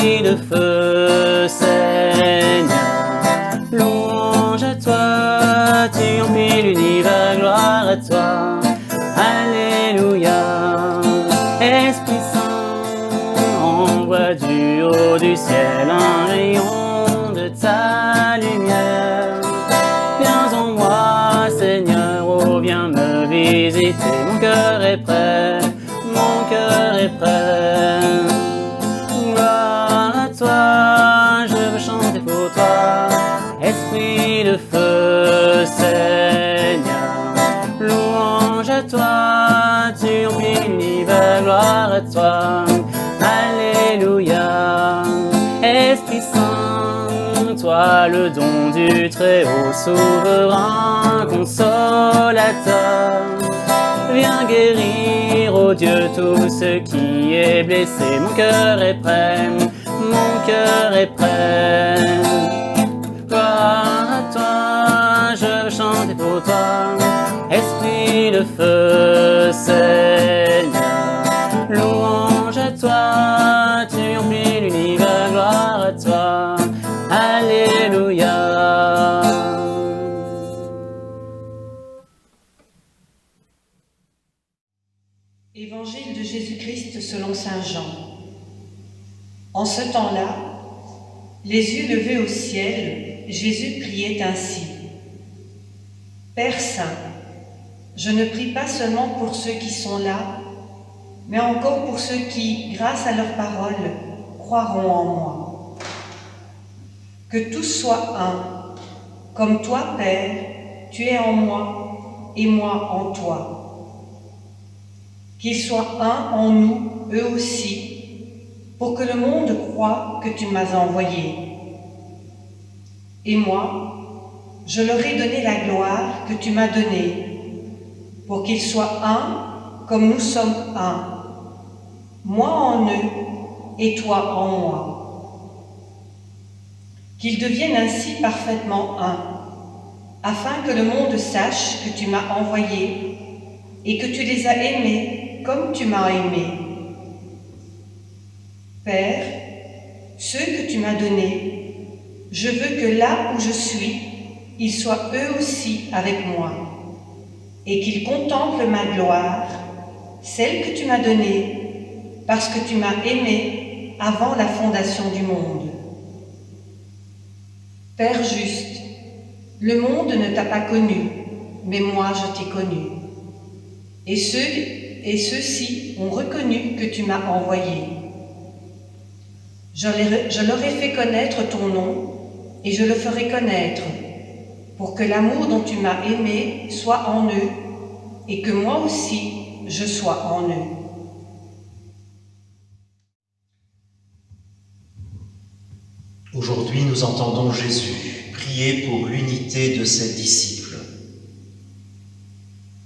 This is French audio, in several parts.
Esprit de feu, Seigneur, louange à toi, tu emplis l'univers, gloire à toi, Alléluia. Esprit Saint, envoie du haut du ciel un rayon de ta lumière. Viens en moi, Seigneur, oh viens me visiter, mon cœur est prêt, mon cœur est prêt. Gloire à toi, je veux chanter pour toi, Esprit de feu, Seigneur, louange à toi, tu emplis l'univers, gloire à toi, Alléluia. Esprit Saint, toi le don du Très-Haut, souverain, consolateur, viens guérir, ô Dieu, tout ce qui est blessé. Mon cœur est prêt, mon cœur est prêt. Gloire à toi, je veux chanter pour toi, Esprit de feu, Seigneur, louange à toi, tu emplis l'univers, gloire à toi, Alléluia. Évangile de Jésus-Christ selon saint Jean. En ce temps-là, les yeux levés au ciel, Jésus priait ainsi. Père Saint, je ne prie pas seulement pour ceux qui sont là, mais encore pour ceux qui, grâce à leur parole, croiront en moi. Que tous soient un, comme toi, Père, tu es en moi et moi en toi. Qu'ils soient un en nous, eux aussi, pour que le monde croie que tu m'as envoyé. Et moi, je leur ai donné la gloire que tu m'as donnée, pour qu'ils soient un comme nous sommes un, moi en eux et toi en moi. Qu'ils deviennent ainsi parfaitement un, afin que le monde sache que tu m'as envoyé et que tu les as aimés comme tu m'as aimé. Père, ceux que tu m'as donnés, je veux que là où je suis, ils soient eux aussi avec moi, et qu'ils contemplent ma gloire, celle que tu m'as donnée, parce que tu m'as aimé avant la fondation du monde. Père juste, le monde ne t'a pas connu, mais moi je t'ai connu. Et ceux-ci ont reconnu que tu m'as envoyé. Je leur ai fait connaître ton nom, et je le ferai connaître, pour que l'amour dont tu m'as aimé soit en eux, et que moi aussi je sois en eux. Aujourd'hui, nous entendons Jésus prier pour l'unité de ses disciples,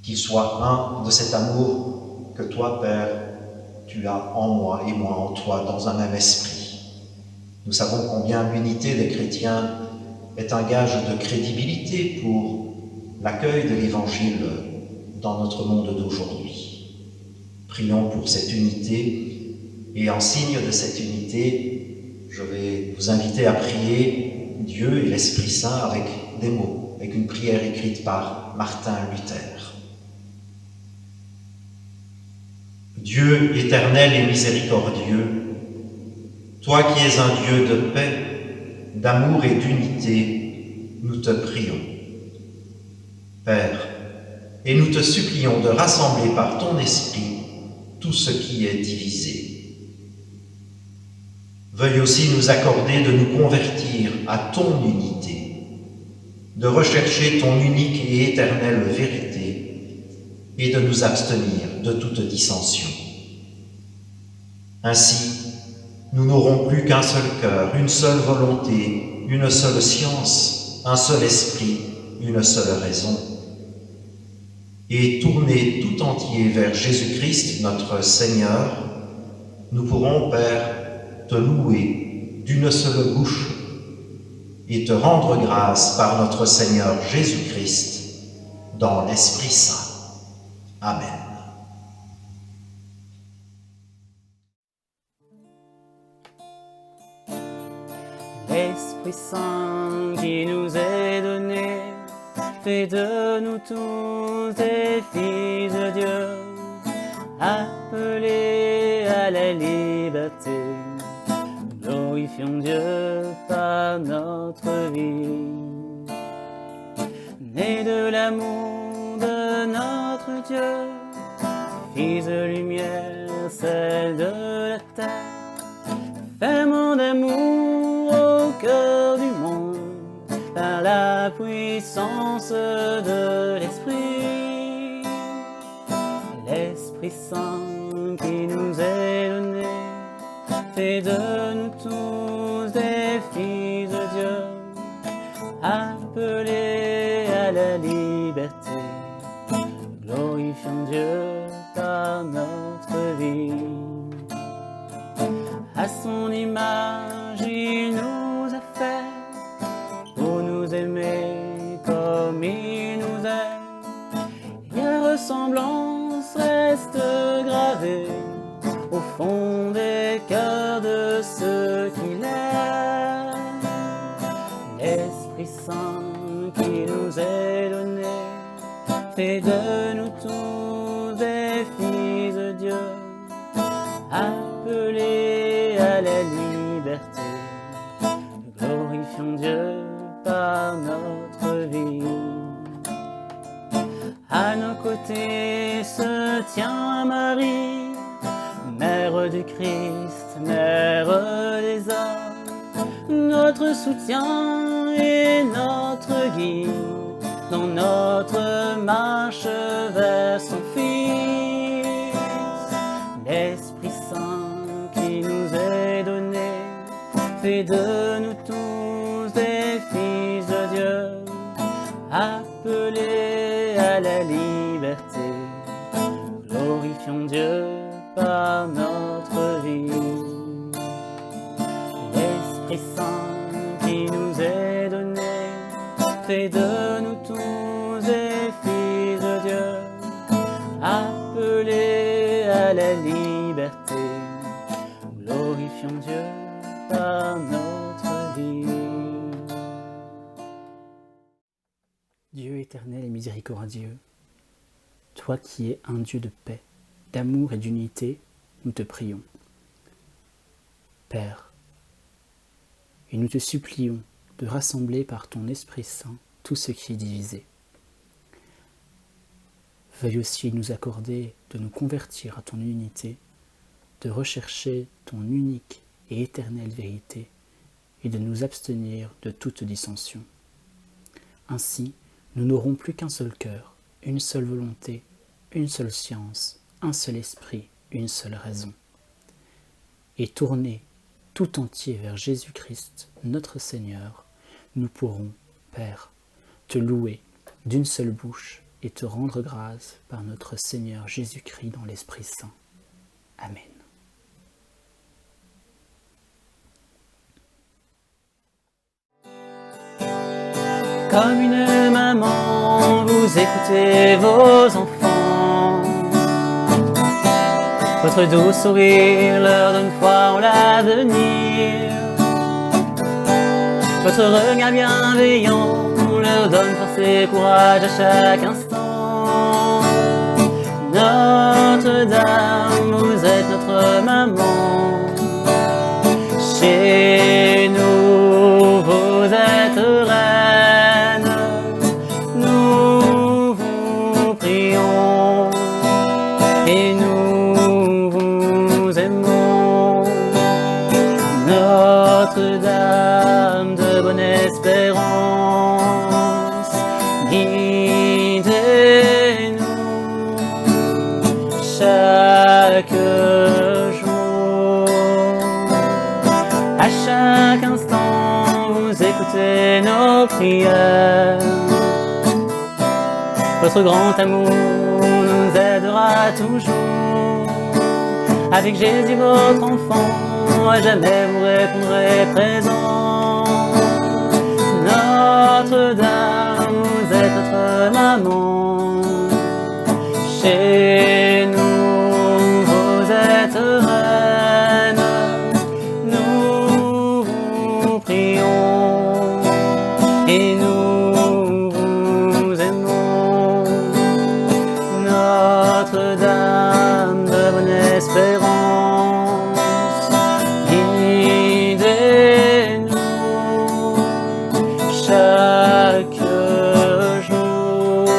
qu'ils soient un de cet amour que toi, Père, tu as en moi et moi en toi, dans un même esprit. Nous savons combien l'unité des chrétiens est un gage de crédibilité pour l'accueil de l'Évangile dans notre monde d'aujourd'hui. Prions pour cette unité, et en signe de cette unité, je vais vous inviter à prier Dieu et l'Esprit Saint avec des mots, avec une prière écrite par Martin Luther. Dieu éternel et miséricordieux, toi qui es un Dieu de paix, d'amour et d'unité, nous te prions. Père, et nous te supplions de rassembler par ton esprit tout ce qui est divisé. Veuille aussi nous accorder de nous convertir à ton unité, de rechercher ton unique et éternelle vérité et de nous abstenir de toute dissension. Ainsi, nous n'aurons plus qu'un seul cœur, une seule volonté, une seule science, un seul esprit, une seule raison. Et tournés tout entier vers Jésus-Christ, notre Seigneur, nous pourrons, Père, te louer d'une seule bouche et te rendre grâce par notre Seigneur Jésus-Christ dans l'Esprit Saint. Amen. Esprit Saint qui nous est donné, fais de nous tous des fils de Dieu, appelés à la liberté. Glorifions Dieu par notre vie. Né de l'amour de notre Dieu, fils de lumière, celle de la terre, ferment d'amour au cœur du monde, par la puissance de l'Esprit. L'Esprit Saint qui nous est donné, fait de nous tous des fils de Dieu, appelés à la liberté. Glorifions Dieu par notre vie. À son image, il nous a fait pour nous aimer comme il nous aime. La ressemblance reste gravée au fond des cœurs de ceux qui l'aiment. L'Esprit Saint qui nous est donné, fait de nous tous des fils de Dieu, appelés à la liberté. Glorifions Dieu par notre vie. À nos côtés se tient Marie, Mère du Christ, Mère des hommes, notre soutien et notre guide dans notre marche vers son Fils. L'Esprit Saint qui nous est donné, fait de nous tous des fils de Dieu, appelés à la liberté. Glorifions Dieu par notre vie. L'Esprit Saint qui nous est donné, fait de nous tous des fils de Dieu, appelés à la liberté. Glorifions Dieu par notre vie. Dieu éternel et miséricordieux, toi qui es un Dieu de paix, d'amour et d'unité, nous te prions. Père, et nous te supplions de rassembler par ton Esprit Saint tout ce qui est divisé. Veuille aussi nous accorder de nous convertir à ton unité, de rechercher ton unique et éternelle vérité, et de nous abstenir de toute dissension. Ainsi, nous n'aurons plus qu'un seul cœur, une seule volonté, une seule science, un seul esprit, une seule raison. Et tournés tout entier vers Jésus-Christ, notre Seigneur, nous pourrons, Père, te louer d'une seule bouche et te rendre grâce par notre Seigneur Jésus-Christ dans l'Esprit Saint. Amen. Comme une maman, vous écoutez vos enfants. Votre doux sourire leur donne foi en l'avenir. Votre regard bienveillant leur donne force et courage à chaque instant. Notre-Dame, vous êtes notre maman. Chez nous, vous êtes reine. Nous vous prions et nous vous aimons. Notre-Dame de bonne espérance, guidez-nous chaque jour. À chaque instant, vous écoutez nos prières. Votre grand amour nous aidera toujours. Avec Jésus, votre enfant, à jamais vous répondrez présent. Notre-Dame, vous êtes notre maman. Chez nous, vous êtes reine. Nous vous prions Notre-Dame de bonne espérance, guidez-nous chaque jour.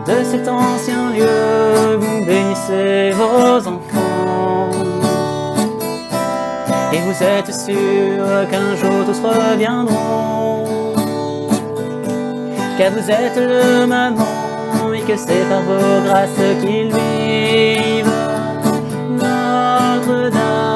De cet ancien lieu, vous bénissez vos enfants, et vous êtes sûr qu'un jour tous reviendront, car vous êtes le maman et que c'est par vos grâces qu'ils vivent. Notre-Dame